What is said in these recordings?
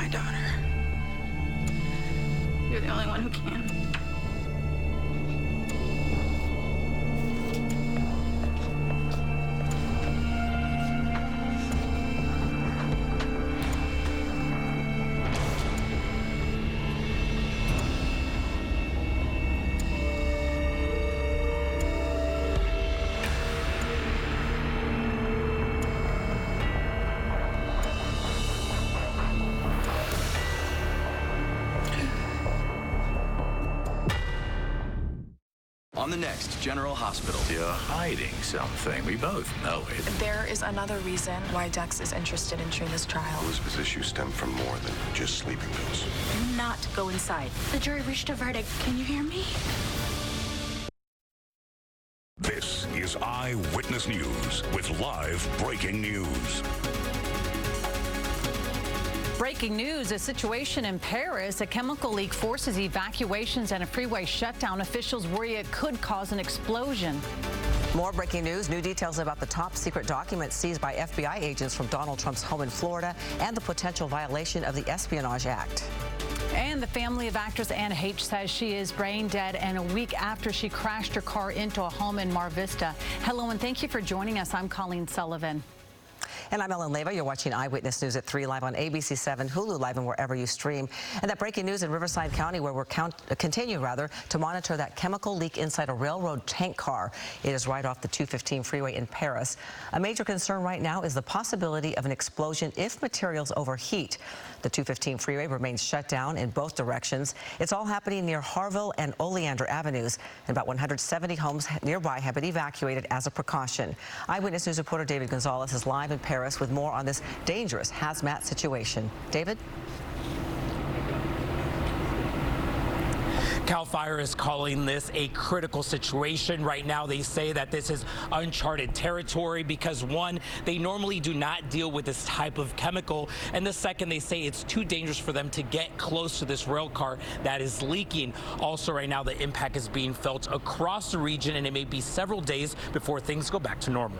my daughter. You're the only one who can. On the next General Hospital. You're hiding something. We both know it. There is another reason why Dex is interested in entering this trial. Elizabeth's issue stemmed from more than just sleeping pills. Do not go inside. The jury reached a verdict. Can you hear me? This is Eyewitness News with live breaking news. Breaking news, a situation in Paris. A chemical leak forces evacuations and a freeway shutdown. Officials worry it could cause an explosion. More breaking news. New details about the top secret documents seized by FBI agents from Donald Trump's home in Florida and the potential violation of the Espionage Act. And the family of actress Anne H. says she is brain dead and a week after she crashed her car into a home in Mar Vista. Hello and thank you for joining us. I'm Colleen Sullivan. And I'm Ellen Leyva. You're watching Eyewitness News at 3 live on ABC 7, Hulu Live, and wherever you stream. And that breaking news in Riverside County, where we're continue to monitor that chemical leak inside a railroad tank car. It is right off the 215 freeway in Paris. A major concern right now is the possibility of an explosion if materials overheat. The 215 freeway remains shut down in both directions. It's all happening near Harville and Oleander Avenues. And about 170 homes nearby have been evacuated as a precaution. Eyewitness News reporter David Gonzalez is live in Paris with more on this dangerous hazmat situation. David? CAL FIRE is calling this a critical situation. Right now, they say that this is uncharted territory because, one, they normally do not deal with this type of chemical, and the second, they say it's too dangerous for them to get close to this rail car that is leaking. Also, right now, the impact is being felt across the region, and it may be several days before things go back to normal.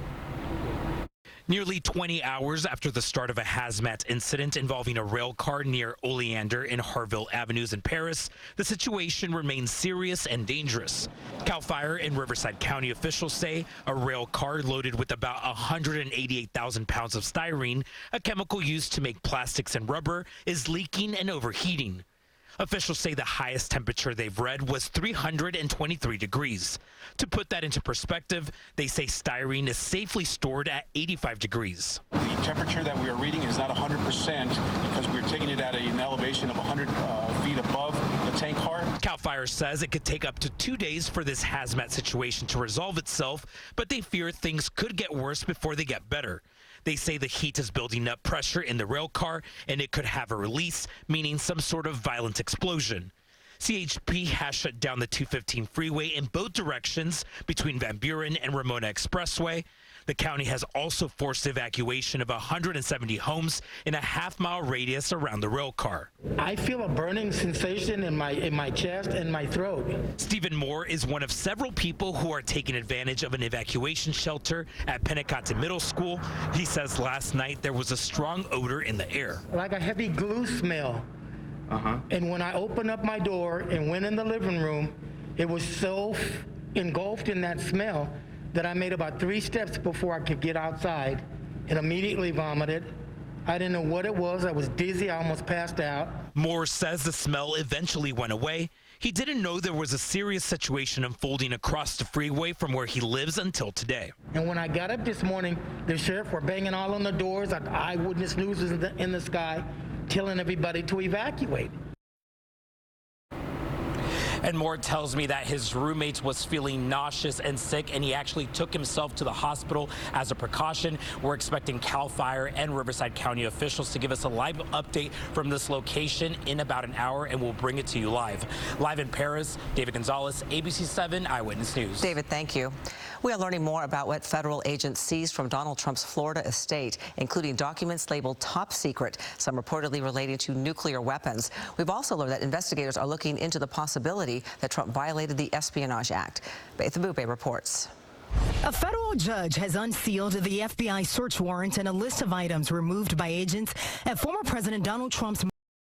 Nearly 20 hours after the start of a hazmat incident involving a rail car near Oleander and Harville Avenues in Paris, the situation remains serious and dangerous. CAL FIRE and Riverside County officials say a rail car loaded with about 188,000 pounds of styrene, a chemical used to make plastics and rubber, is leaking and overheating. Officials say the highest temperature they've read was 323 degrees. To put that into perspective, they say styrene is safely stored at 85 degrees. The temperature that we are reading is not 100% because we're taking it at an elevation of 100 feet above the tank car. CAL FIRE says it could take up to 2 days for this hazmat situation to resolve itself, but they fear things could get worse before they get better. They say the heat is building up pressure in the rail car and it could have a release, meaning some sort of violent explosion. CHP has shut down the 215 freeway in both directions between Van Buren and Ramona Expressway. The county has also forced evacuation of 170 homes in a half-mile radius around the rail car. I feel a burning sensation in my chest and my throat. Stephen Moore is one of several people who are taking advantage of an evacuation shelter at Pennecotton Middle School. He says last night there was a strong odor in the air. Like a heavy glue smell. And when I opened up my door and went in the living room, it was so engulfed in that smell that I made about 3 steps before I could get outside and immediately vomited. I didn't know what it was. I was dizzy. I almost passed out. Moore says the smell eventually went away. He didn't know there was a serious situation unfolding across the freeway from where he lives until today. And when I got up this morning, the sheriff were banging all on the doors. Eyewitness News was in the sky, telling everybody to evacuate. And Moore tells me that his roommate was feeling nauseous and sick, and he actually took himself to the hospital as a precaution. We're expecting CAL FIRE and Riverside County officials to give us a live update from this location in about an hour, and we'll bring it to you live. Live in Paris, David Gonzalez, ABC 7 Eyewitness News. David, thank you. We are learning more about what federal agents seized from Donald Trump's Florida estate, including documents labeled top secret, some reportedly relating to nuclear weapons. We've also learned that investigators are looking into the possibility that Trump violated the Espionage Act. Betha Boupé reports. A federal judge has unsealed the FBI search warrant and a list of items removed by agents at former President Donald Trump's